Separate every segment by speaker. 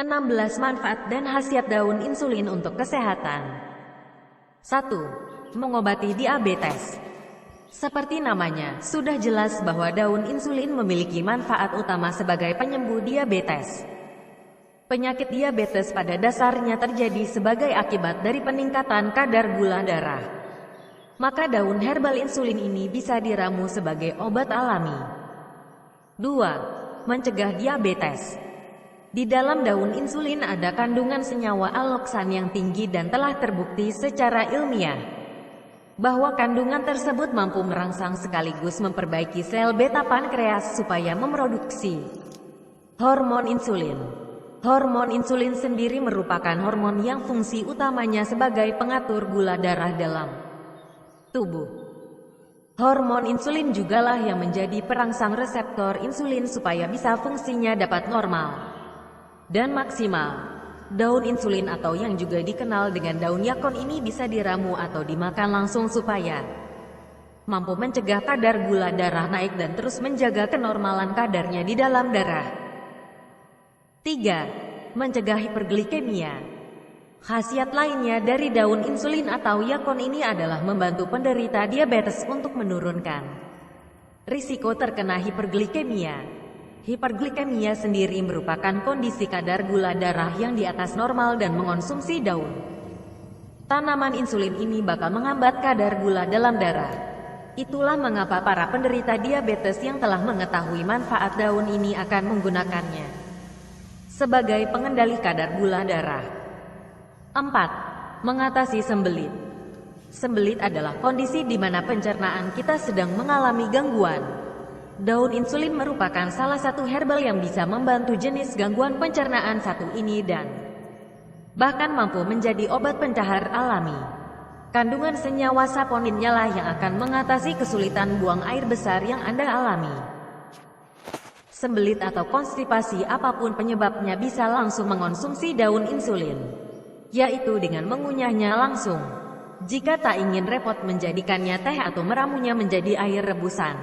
Speaker 1: 16 manfaat dan khasiat daun insulin untuk kesehatan. 1. Mengobati diabetes. Seperti namanya, sudah jelas bahwa daun insulin memiliki manfaat utama sebagai penyembuh diabetes. Penyakit diabetes pada dasarnya terjadi sebagai akibat dari peningkatan kadar gula darah. Maka daun herbal insulin ini bisa diramu sebagai obat alami. 2. Mencegah diabetes. Di dalam daun insulin ada kandungan senyawa aloksan yang tinggi dan telah terbukti secara ilmiah bahwa kandungan tersebut mampu merangsang sekaligus memperbaiki sel beta pankreas supaya memproduksi hormon insulin. Hormon insulin sendiri merupakan hormon yang fungsi utamanya sebagai pengatur gula darah dalam tubuh. Hormon insulin jugalah yang menjadi perangsang reseptor insulin supaya bisa fungsinya dapat normal dan maksimal. Daun insulin atau yang juga dikenal dengan daun yakon ini bisa diramu atau dimakan langsung supaya mampu mencegah kadar gula darah naik dan terus menjaga kenormalan kadarnya di dalam darah. 3. Mencegah hiperglikemia. Khasiat lainnya dari daun insulin atau yakon ini adalah membantu penderita diabetes untuk menurunkan risiko terkena hiperglikemia. Hiperglikemia sendiri merupakan kondisi kadar gula darah yang di atas normal dan mengonsumsi daun tanaman insulin ini bakal menghambat kadar gula dalam darah. Itulah mengapa para penderita diabetes yang telah mengetahui manfaat daun ini akan menggunakannya sebagai pengendali kadar gula darah. 4. Mengatasi sembelit. Sembelit adalah kondisi di mana pencernaan kita sedang mengalami gangguan. Daun insulin merupakan salah satu herbal yang bisa membantu jenis gangguan pencernaan satu ini dan bahkan mampu menjadi obat pencahar alami. Kandungan senyawa saponinnya lah yang akan mengatasi kesulitan buang air besar yang Anda alami. Sembelit atau konstipasi apapun penyebabnya bisa langsung mengonsumsi daun insulin, yaitu dengan mengunyahnya langsung. Jika tak ingin repot menjadikannya teh atau meramunya menjadi air rebusan,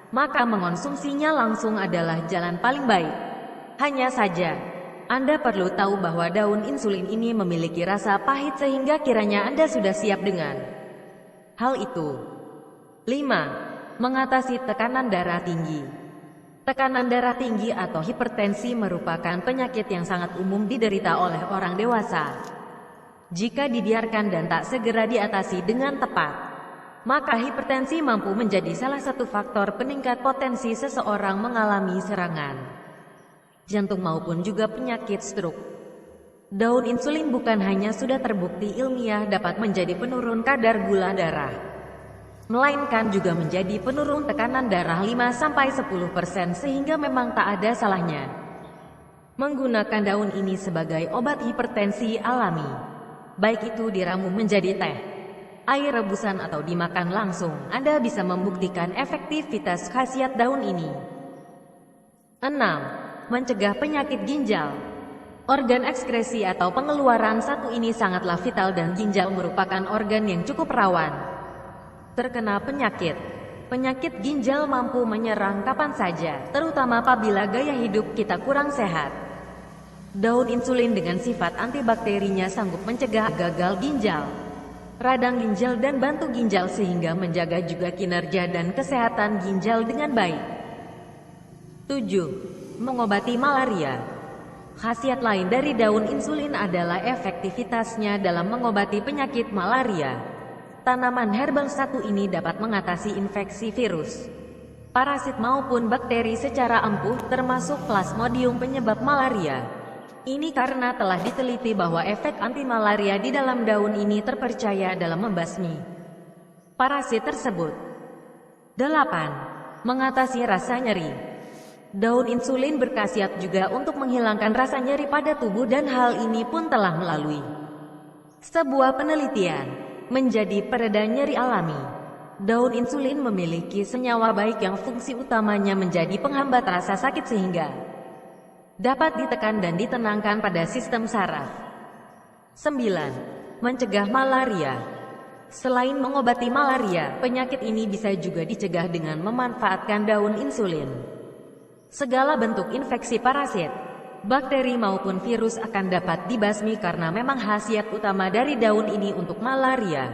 Speaker 1: maka mengonsumsinya langsung adalah jalan paling baik. Hanya saja, Anda perlu tahu bahwa daun insulin ini memiliki rasa pahit sehingga kiranya Anda sudah siap dengan hal itu. 5. Mengatasi tekanan darah tinggi. Tekanan darah tinggi atau hipertensi merupakan penyakit yang sangat umum diderita oleh orang dewasa. Jika dibiarkan dan tak segera diatasi dengan tepat, maka hipertensi mampu menjadi salah satu faktor peningkat potensi seseorang mengalami serangan jantung maupun juga penyakit stroke. Daun insulin bukan hanya sudah terbukti ilmiah dapat menjadi penurun kadar gula darah, melainkan juga menjadi penurun tekanan darah 5-10% sehingga memang tak ada salahnya menggunakan daun ini sebagai obat hipertensi alami, baik itu diramu menjadi teh, air rebusan atau dimakan langsung. Anda bisa membuktikan efektivitas khasiat daun ini. 6. Mencegah penyakit ginjal. Organ ekskresi atau pengeluaran satu ini sangatlah vital dan ginjal merupakan organ yang cukup rawan terkena penyakit. Penyakit ginjal mampu menyerang kapan saja, terutama apabila gaya hidup kita kurang sehat. Daun insulin dengan sifat antibakterinya sanggup mencegah gagal ginjal, radang ginjal dan bantu ginjal sehingga menjaga juga kinerja dan kesehatan ginjal dengan baik. 7. Mengobati malaria. Khasiat lain dari daun insulin adalah efektivitasnya dalam mengobati penyakit malaria. Tanaman herbal satu ini dapat mengatasi infeksi virus, parasit maupun bakteri secara ampuh termasuk Plasmodium penyebab malaria. Ini karena telah diteliti bahwa efek anti-malaria di dalam daun ini terpercaya dalam membasmi parasit tersebut. 8. Mengatasi rasa nyeri. Daun insulin berkhasiat juga untuk menghilangkan rasa nyeri pada tubuh dan hal ini pun telah melalui sebuah penelitian menjadi pereda nyeri alami. Daun insulin memiliki senyawa baik yang fungsi utamanya menjadi penghambat rasa sakit sehingga dapat ditekan dan ditenangkan pada sistem saraf. 9. Mencegah malaria. Selain mengobati malaria, penyakit ini bisa juga dicegah dengan memanfaatkan daun insulin. Segala bentuk infeksi parasit, bakteri maupun virus akan dapat dibasmi karena memang khasiat utama dari daun ini untuk malaria.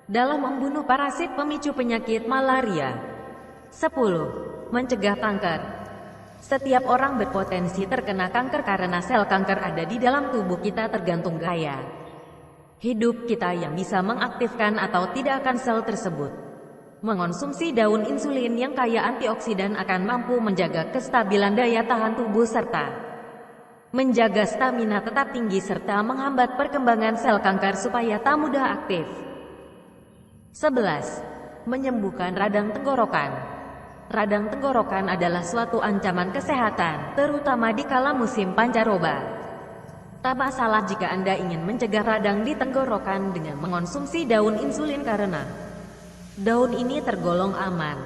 Speaker 1: Dalam membunuh parasit pemicu penyakit malaria. 10. Mencegah kanker. Setiap orang berpotensi terkena kanker karena sel kanker ada di dalam tubuh kita tergantung gaya hidup kita yang bisa mengaktifkan atau tidakkan sel tersebut. Mengonsumsi daun insulin yang kaya antioksidan akan mampu menjaga kestabilan daya tahan tubuh serta menjaga stamina tetap tinggi serta menghambat perkembangan sel kanker supaya tak mudah aktif. 11. Menyembuhkan radang tenggorokan. Radang tenggorokan adalah suatu ancaman kesehatan, terutama di kala musim pancaroba. Tak masalah jika Anda ingin mencegah radang di tenggorokan dengan mengonsumsi daun insulin karena daun ini tergolong aman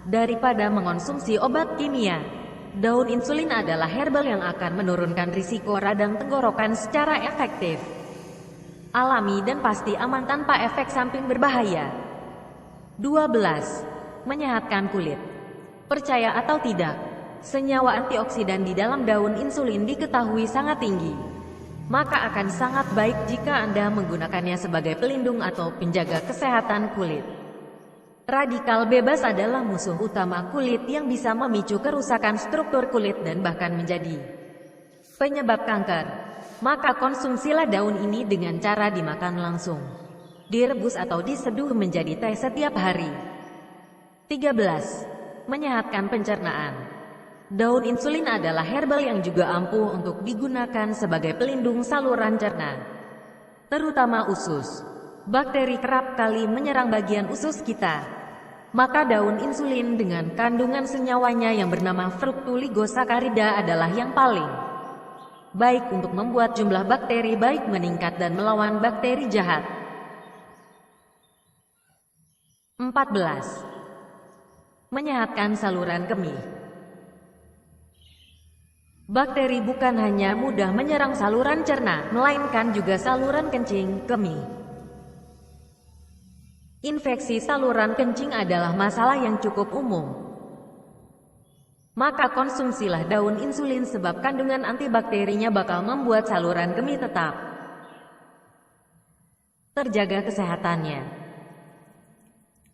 Speaker 1: daripada mengonsumsi obat kimia. Daun insulin adalah herbal yang akan menurunkan risiko radang tenggorokan secara efektif, alami dan pasti aman tanpa efek samping berbahaya. 12. Menyehatkan kulit. Percaya atau tidak, senyawa antioksidan di dalam daun insulin diketahui sangat tinggi. Maka akan sangat baik jika Anda menggunakannya sebagai pelindung atau penjaga kesehatan kulit. Radikal bebas adalah musuh utama kulit yang bisa memicu kerusakan struktur kulit dan bahkan menjadi penyebab kanker. Maka konsumsilah daun ini dengan cara dimakan langsung, direbus atau diseduh menjadi teh setiap hari. 13. Menyehatkan pencernaan. Daun insulin adalah herbal yang juga ampuh untuk digunakan sebagai pelindung saluran cerna, terutama usus. Bakteri kerap kali menyerang bagian usus kita. Maka daun insulin dengan kandungan senyawanya yang bernama fruktuligosakarida adalah yang paling baik untuk membuat jumlah bakteri baik meningkat dan melawan bakteri jahat. 14. Menyehatkan saluran kemih. Bakteri bukan hanya mudah menyerang saluran cerna, melainkan juga saluran kencing, kemih. Infeksi saluran kencing adalah masalah yang cukup umum. Maka konsumsilah daun insulin sebab kandungan antibakterinya bakal membuat saluran kemih tetap terjaga kesehatannya.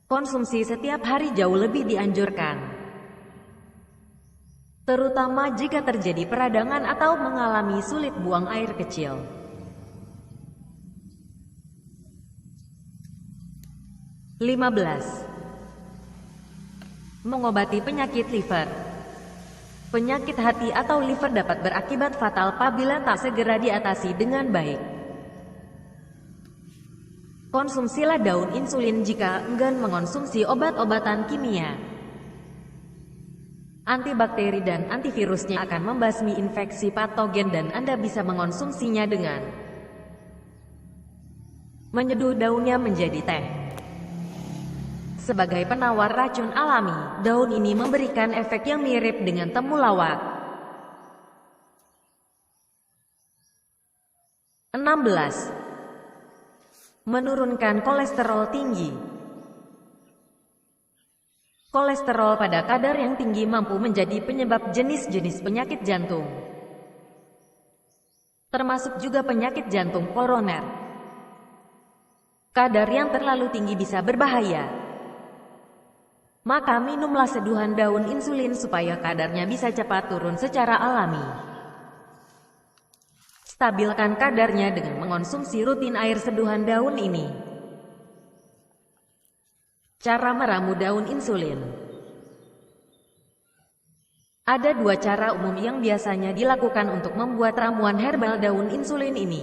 Speaker 1: Konsumsi setiap hari jauh lebih dianjurkan, terutama jika terjadi peradangan atau mengalami sulit buang air kecil. 15. Mengobati penyakit liver. Penyakit hati atau liver dapat berakibat fatal apabila tak segera diatasi dengan baik. Konsumsilah daun insulin jika enggan mengonsumsi obat-obatan kimia. Antibakteri dan antivirusnya akan membasmi infeksi patogen dan Anda bisa mengonsumsinya dengan menyeduh daunnya menjadi teh. Sebagai penawar racun alami, daun ini memberikan efek yang mirip dengan temulawak. 16. Menurunkan kolesterol tinggi. Kolesterol pada kadar yang tinggi mampu menjadi penyebab jenis-jenis penyakit jantung, termasuk juga penyakit jantung koroner. Kadar yang terlalu tinggi bisa berbahaya. Maka minumlah seduhan daun insulin supaya kadarnya bisa cepat turun secara alami. Stabilkan kadarnya dengan mengonsumsi rutin air seduhan daun ini. Cara meramu daun insulin. Ada dua cara umum yang biasanya dilakukan untuk membuat ramuan herbal daun insulin ini,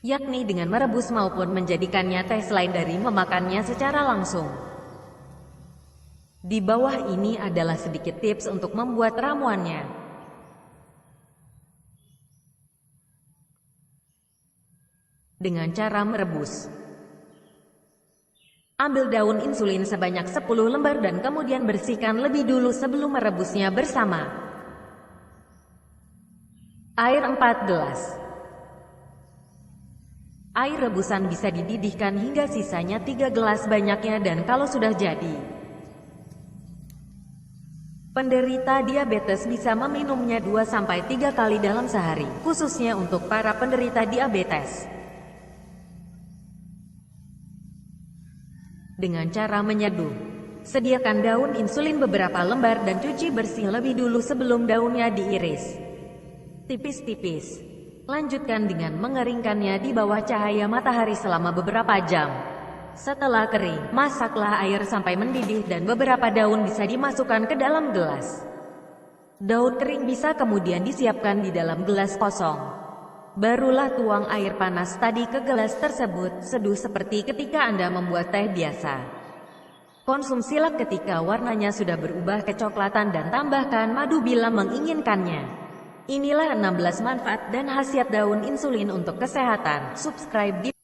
Speaker 1: yakni dengan merebus maupun menjadikannya teh selain dari memakannya secara langsung. Di bawah ini adalah sedikit tips untuk membuat ramuannya. Dengan cara merebus. Ambil daun insulin sebanyak 10 lembar dan kemudian bersihkan lebih dulu sebelum merebusnya bersama air 4 gelas. Air rebusan bisa dididihkan hingga sisanya 3 gelas banyaknya dan kalau sudah jadi, Penderita diabetes bisa meminumnya 2-3 kali dalam sehari, khususnya untuk para penderita diabetes. Dengan cara menyeduh, sediakan daun insulin beberapa lembar dan cuci bersih lebih dulu sebelum daunnya diiris tipis-tipis. Lanjutkan dengan mengeringkannya di bawah cahaya matahari selama beberapa jam. Setelah kering, masaklah air sampai mendidih dan beberapa daun bisa dimasukkan ke dalam gelas. Daun kering bisa kemudian disiapkan di dalam gelas kosong. Barulah tuang air panas tadi ke gelas tersebut, seduh seperti ketika Anda membuat teh biasa. Konsumsilah ketika warnanya sudah berubah kecoklatan dan tambahkan madu bila menginginkannya. Inilah 16 manfaat dan khasiat daun insulin untuk kesehatan. Subscribe di